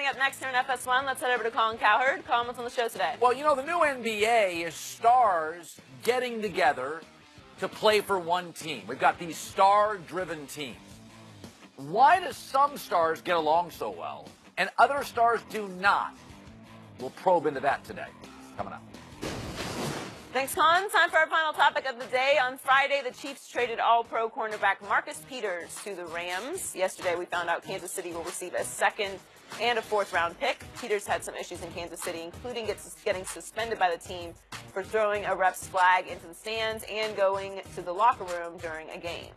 up next here in FS1. Let's head over to Colin Cowherd. Colin, what's on the show today? Well, you know, the new NBA is stars getting together to play for one team. We've got these star-driven teams. Why do some stars get along so well and other stars do not? We'll probe into that today. Coming up. Thanks, Colin. Time for our final topic of the day. On Friday, the Chiefs traded All-Pro cornerback Marcus Peters to the Rams. Yesterday, we found out Kansas City will receive a second and a fourth-round pick. Peters had some issues in Kansas City, including getting suspended by the team for throwing a ref's flag into the stands and going to the locker room during a game.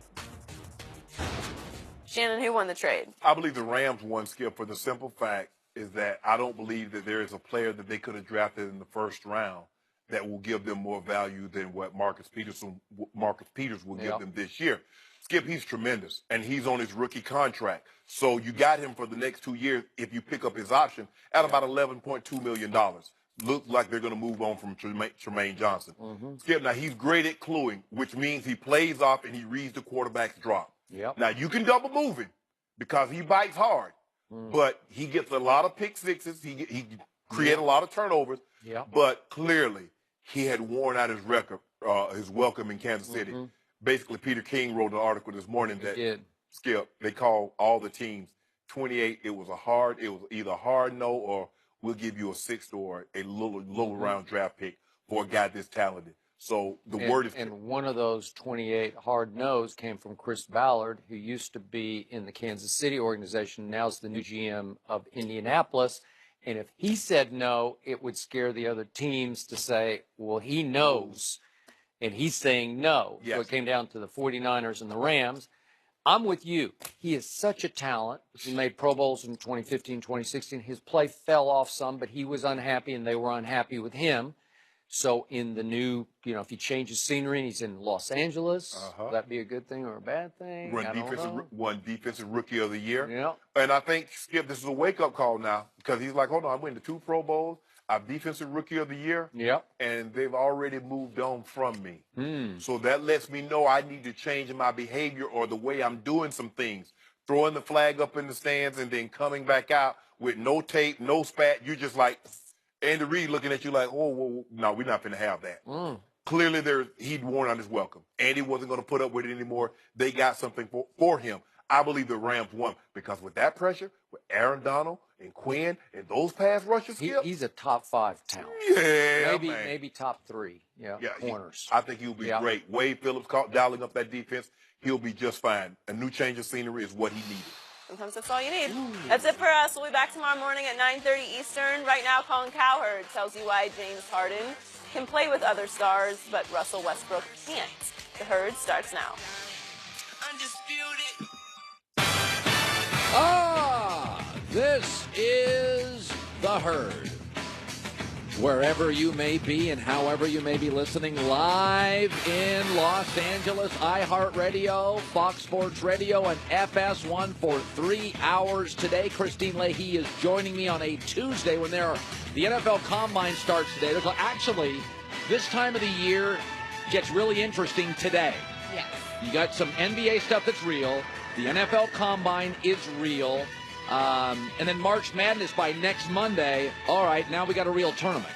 Shannon, who won the trade? I believe the Rams won, Skip, for the simple fact is that I don't believe that there is a player that they could have drafted in the first round that will give them more value than what Marcus Peters will give them this year. Skip, he's tremendous, and he's on his rookie contract. So you got him for the next 2 years if you pick up his option at about $11.2 million. Looks like they're going to move on from Tremaine Johnson. Skip, now he's great at cluing, which means he plays off and he reads the quarterback's drop. Now you can double move him because he bites hard, but he gets a lot of pick sixes. He creates a lot of turnovers, but clearly he had worn out his record, his welcome in Kansas City. Basically, Peter King wrote an article this morning that, Skip, they called all the teams 28. It was either a hard no or we'll give you a sixth or a low round draft pick for a guy this talented. So the word is... And one of those 28 hard no's came from Chris Ballard, who used to be in the Kansas City organization, now is the new GM of Indianapolis. And if he said no, it would scare the other teams to say, well, he knows, and he's saying no. So it came down to the 49ers and the Rams. I'm with you. He is such a talent. He made Pro Bowls in 2015, 2016. His play fell off some, but he was unhappy, and they were unhappy with him. So in the new, if he changes scenery and he's in Los Angeles, will that be a good thing or a bad thing? Won defensive rookie of the year. Yeah. And I think, Skip, this is a wake-up call now because he's like, hold on, I went to 2 Pro Bowls. I'm defensive rookie of the year. And they've already moved on from me. So that lets me know I need to change my behavior or the way I'm doing some things. Throwing the flag up in the stands and then coming back out with no tape, no spat. You're just like... Andy Reid looking at you like, oh, no, we're not going to have that. Clearly, he'd worn out his welcome. Andy wasn't going to put up with it anymore. They got something for him. I believe the Rams won because with that pressure, with Aaron Donald and Quinn and those pass rushers, he's a top 5 talent. Maybe top 3. Corners. I think he'll be great. Wade Phillips dialing up that defense. He'll be just fine. A new change of scenery is what he needed. Sometimes that's all you need. That's it for us. We'll be back tomorrow morning at 9:30 Eastern. Right now, Colin Cowherd tells you why James Harden can play with other stars, but Russell Westbrook can't. The Herd starts now. Undisputed. This is The Herd. Wherever you may be and however you may be listening, live in Los Angeles, iHeartRadio, Fox Sports Radio, and FS1 for 3 hours today. Christine Leahy is joining me on a Tuesday when the NFL Combine starts today. Actually, this time of the year gets really interesting today. Yes. You got some NBA stuff that's real. The NFL Combine is real. And then March Madness by next Monday. All right, now we got a real tournament.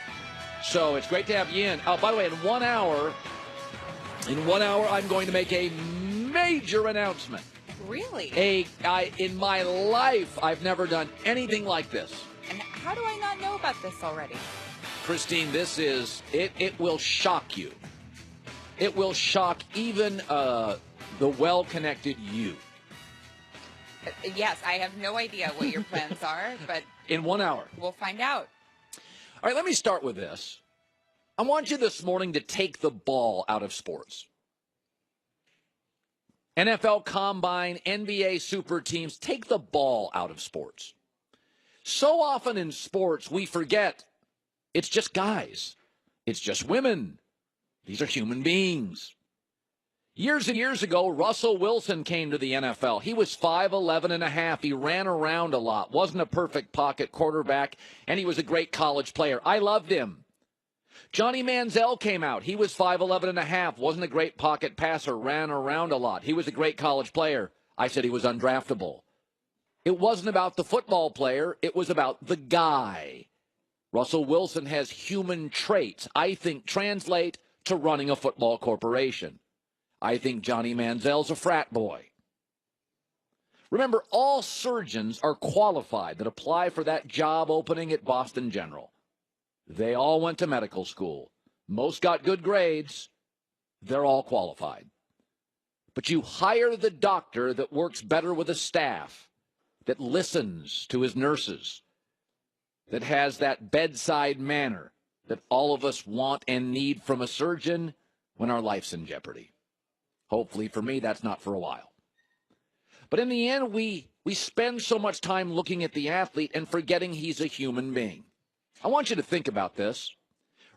So it's great to have you in. Oh, by the way, in 1 hour, I'm going to make a major announcement. Really? In my life, I've never done anything like this. And how do I not know about this already? Christine, this is, it will shock you. It will shock even the well-connected you. Yes, I have no idea what your plans are, but... In 1 hour. We'll find out. All right, let me start with this. I want you this morning to take the ball out of sports. NFL Combine, NBA super teams, take the ball out of sports. So often in sports, we forget it's just guys. It's just women. These are human beings. Years and years ago, Russell Wilson came to the NFL. He was 5'11 and a half. He ran around a lot, wasn't a perfect pocket quarterback, and he was a great college player. I loved him. Johnny Manziel came out. He was 5'11 and a half, wasn't a great pocket passer, ran around a lot. He was a great college player. I said he was undraftable. It wasn't about the football player. It was about the guy. Russell Wilson has human traits I think translate to running a football corporation. I think Johnny Manziel's a frat boy. Remember, all surgeons are qualified that apply for that job opening at Boston General. They all went to medical school. Most got good grades. They're all qualified. But you hire the doctor that works better with a staff, that listens to his nurses, that has that bedside manner that all of us want and need from a surgeon when our life's in jeopardy. Hopefully for me, that's not for a while. But in the end, we spend so much time looking at the athlete and forgetting he's a human being. I want you to think about this.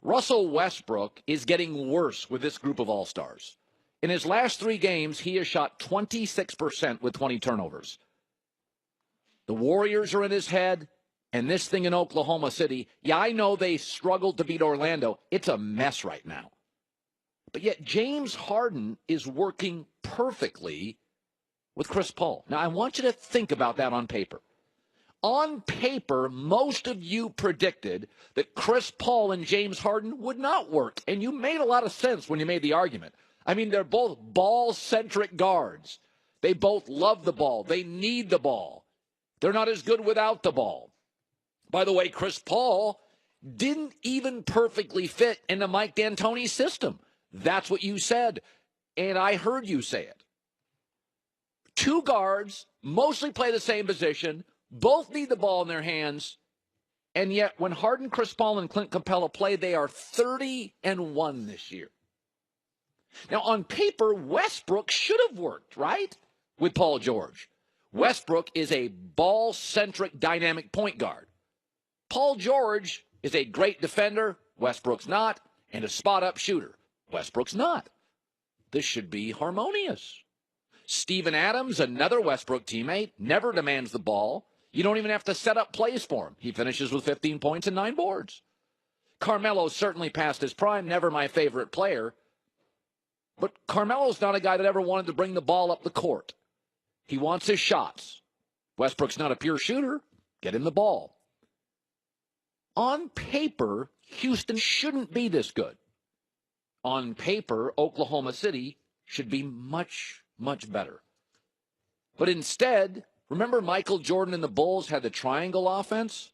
Russell Westbrook is getting worse with this group of all-stars. In his last 3 games, he has shot 26% with 20 turnovers. The Warriors are in his head, and this thing in Oklahoma City, yeah, I know they struggled to beat Orlando. It's a mess right now. But yet James Harden is working perfectly with Chris Paul. Now, I want you to think about that on paper. On paper, most of you predicted that Chris Paul and James Harden would not work, and you made a lot of sense when you made the argument. I mean, they're both ball-centric guards. They both love the ball. They need the ball. They're not as good without the ball. By the way, Chris Paul didn't even perfectly fit into Mike D'Antoni's system. That's what you said, and I heard you say it. 2 guards, mostly play the same position, both need the ball in their hands, and yet when Harden, Chris Paul, and Clint Capella play, they are 30-1 this year. Now, on paper, Westbrook should have worked, right, with Paul George. Westbrook is a ball-centric dynamic point guard. Paul George is a great defender, Westbrook's not, and a spot-up shooter. Westbrook's not. This should be harmonious. Steven Adams, another Westbrook teammate, never demands the ball. You don't even have to set up plays for him. He finishes with 15 points and 9 boards. Carmelo's certainly past his prime, never my favorite player. But Carmelo's not a guy that ever wanted to bring the ball up the court. He wants his shots. Westbrook's not a pure shooter. Get him the ball. On paper, Houston shouldn't be this good. On paper, Oklahoma City should be much, much better. But instead, remember Michael Jordan and the Bulls had the triangle offense?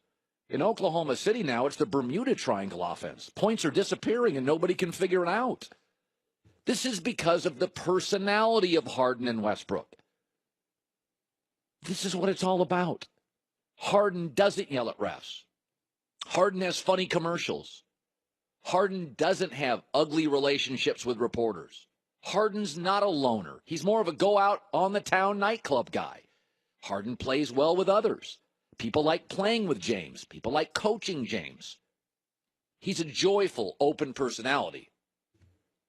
In Oklahoma City now, it's the Bermuda Triangle offense. Points are disappearing and nobody can figure it out. This is because of the personality of Harden and Westbrook. This is what it's all about. Harden doesn't yell at refs. Harden has funny commercials. Harden doesn't have ugly relationships with reporters. Harden's not a loner. He's more of a go-out-on-the-town nightclub guy. Harden plays well with others. People like playing with James. People like coaching James. He's a joyful, open personality.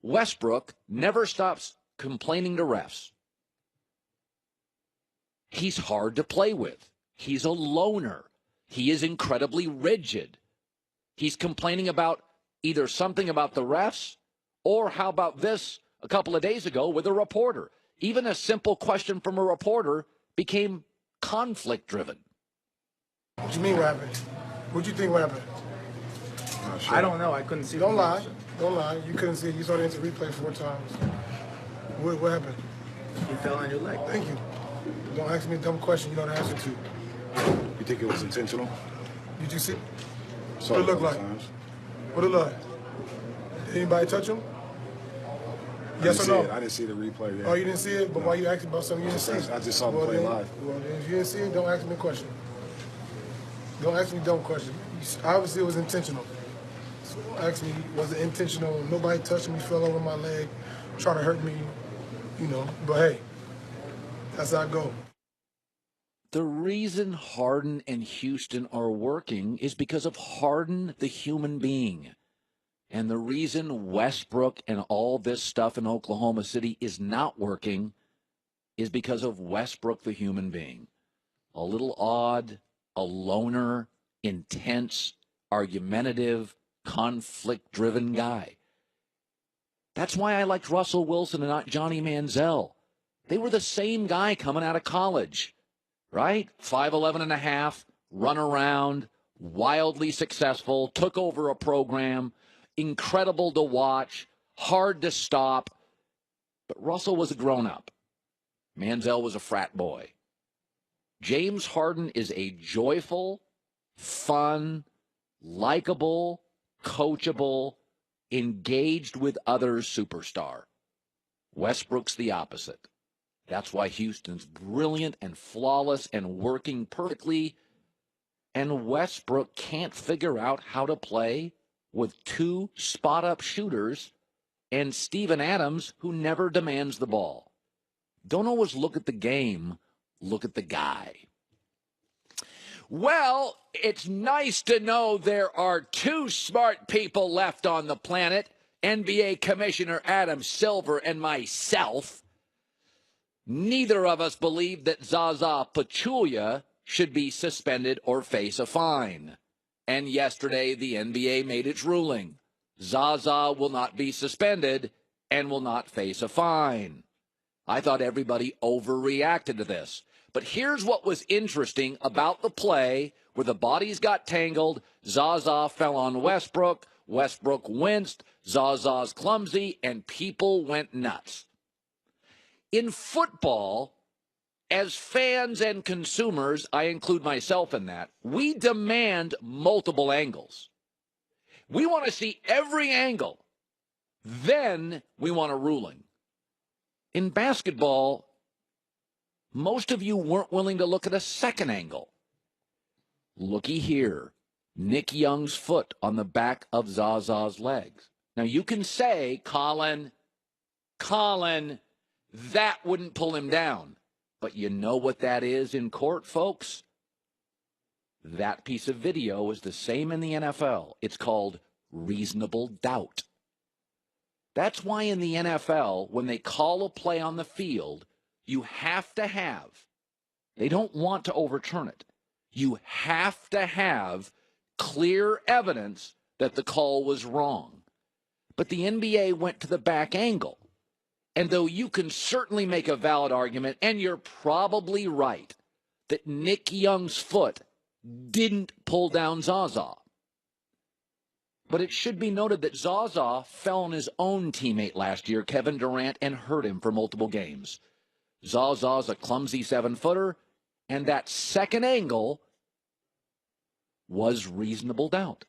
Westbrook never stops complaining to refs. He's hard to play with. He's a loner. He is incredibly rigid. He's complaining about either something about the refs or how about this a couple of days ago with a reporter. Even a simple question from a reporter became conflict-driven. What do you mean what happened? What do you think what happened? Sure. I don't know. I couldn't see. Don't lie. Don't lie. You couldn't see it. You saw the instant replay 4 times. What happened? You fell on your leg. Thank you. Don't ask me a dumb question you don't answer to. You think it was intentional? Did you see? What it look like? What it look like? Did anybody touch him? Yes or no? I didn't see the replay yet. Oh, you didn't see it? But why you asking about something you didn't see? I just saw the play live. Well, then, if you didn't see it, don't ask me a question. Don't ask me a dumb question. Obviously, it was intentional. So ask me, was it intentional? Nobody touched me, fell over my leg, trying to hurt me, you know. But hey, that's how I go. The reason Harden and Houston are working is because of Harden, the human being. And the reason Westbrook and all this stuff in Oklahoma City is not working is because of Westbrook, the human being. A little odd, a loner, intense, argumentative, conflict-driven guy. That's why I liked Russell Wilson and not Johnny Manziel. They were the same guy coming out of college. right? 5'11 and a half, run around, wildly successful, took over a program, incredible to watch, hard to stop. But Russell was a grown-up. Manziel was a frat boy. James Harden is a joyful, fun, likable, coachable, engaged with others superstar. Westbrook's the opposite. That's why Houston's brilliant and flawless and working perfectly. And Westbrook can't figure out how to play with two spot-up shooters and Steven Adams, who never demands the ball. Don't always look at the game, look at the guy. Well, it's nice to know there are two smart people left on the planet, NBA Commissioner Adam Silver and myself. Neither of us believe that Zaza Pachulia should be suspended or face a fine. And yesterday, the NBA made its ruling. Zaza will not be suspended and will not face a fine. I thought everybody overreacted to this. But here's what was interesting about the play where the bodies got tangled. Zaza fell on Westbrook. Westbrook winced. Zaza's clumsy, and people went nuts. In football, as fans and consumers, I include myself in that, we demand multiple angles. We want to see every angle. Then we want a ruling. In basketball, most of you weren't willing to look at a second angle. Looky here. Nick Young's foot on the back of Zaza's legs. Now, you can say, Colin, that wouldn't pull him down. But you know what that is in court, folks? That piece of video is the same in the NFL. It's called reasonable doubt. That's why in the NFL, when they call a play on the field, you have to have, they don't want to overturn it. You have to have clear evidence that the call was wrong. But the NBA went to the back angle. And though you can certainly make a valid argument, and you're probably right, that Nick Young's foot didn't pull down Zaza. But it should be noted that Zaza fell on his own teammate last year, Kevin Durant, and hurt him for multiple games. Zaza's a clumsy 7-footer, and that second angle was reasonable doubt.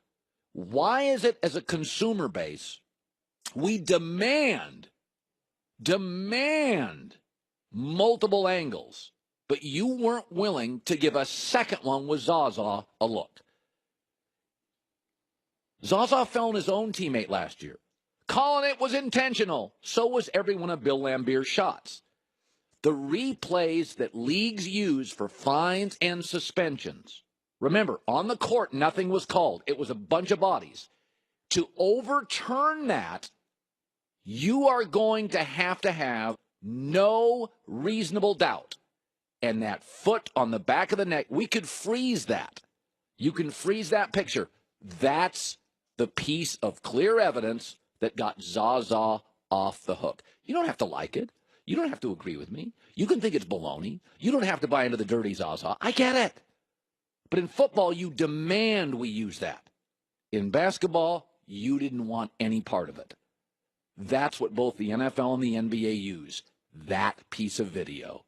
Why is it, as a consumer base, we demand multiple angles, but you weren't willing to give a second one with Zaza a look? Zaza fell on his own teammate last year. Colin, it was intentional. So was every one of Bill Lambier's shots. The replays that leagues use for fines and suspensions. Remember, on the court, nothing was called. It was a bunch of bodies. To overturn that, you are going to have no reasonable doubt. And that foot on the back of the neck, we could freeze that. You can freeze that picture. That's the piece of clear evidence that got Zaza off the hook. You don't have to like it. You don't have to agree with me. You can think it's baloney. You don't have to buy into the dirty Zaza. I get it. But in football, you demand we use that. In basketball, you didn't want any part of it. That's what both the NFL and the NBA use. That piece of video,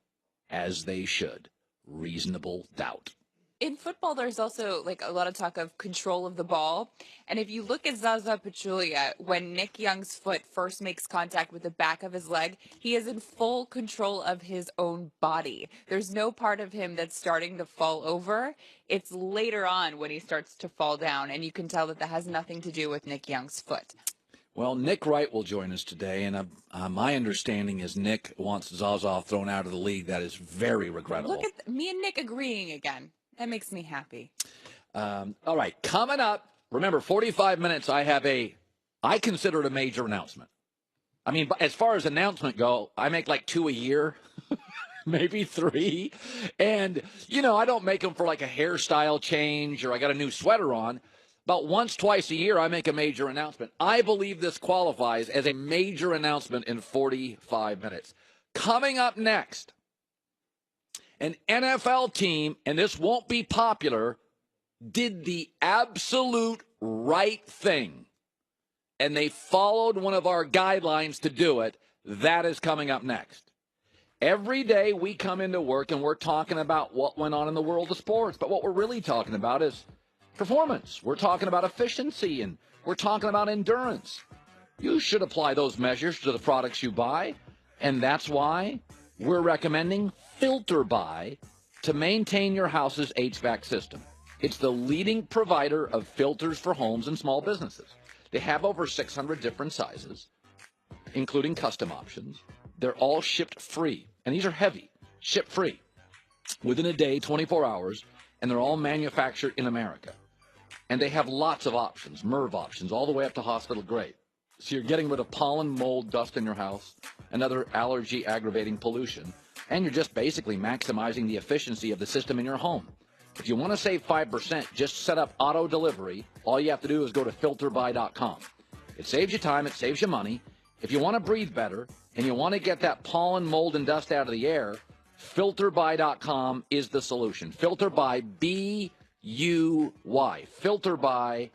as they should. Reasonable doubt. In football, there's also like a lot of talk of control of the ball. And if you look at Zaza Pachulia, when Nick Young's foot first makes contact with the back of his leg, he is in full control of his own body. There's no part of him that's starting to fall over. It's later on when he starts to fall down, and you can tell that that has nothing to do with Nick Young's foot. Well, Nick Wright will join us today, and my understanding is Nick wants Zaza thrown out of the league. That is very regrettable. Look at me and Nick agreeing again. That makes me happy. All right, coming up, remember, 45 minutes, I consider it a major announcement. I mean, as far as announcement go, I make like 2 a year, maybe 3. And, you know, I don't make them for like a hairstyle change or I got a new sweater on. About once, twice a year, I make a major announcement. I believe this qualifies as a major announcement in 45 minutes. Coming up next, An NFL team, and this won't be popular, did the absolute right thing. And they followed one of our guidelines to do it. That is coming up next. Every day we come into work and we're talking about what went on in the world of sports. But what we're really talking about is performance. We're talking about efficiency, and we're talking about endurance. You should apply those measures to the products you buy. And that's why we're recommending Filter By to maintain your house's HVAC system. It's the leading provider of filters for homes and small businesses. They have over 600 different sizes, including custom options. They're all shipped free, and these are heavy, shipped free, within a day, 24 hours, and they're all manufactured in America. And they have lots of options, MERV options, all the way up to hospital grade. So you're getting rid of pollen, mold, dust in your house, and other allergy-aggravating pollution, and you're just basically maximizing the efficiency of the system in your home. If you want to save 5%, just set up auto delivery. All you have to do is go to filterby.com. It saves you time, it saves you money. If you want to breathe better and you want to get that pollen, mold, and dust out of the air, filterby.com is the solution. Filterby, B-U-Y, filterby.com.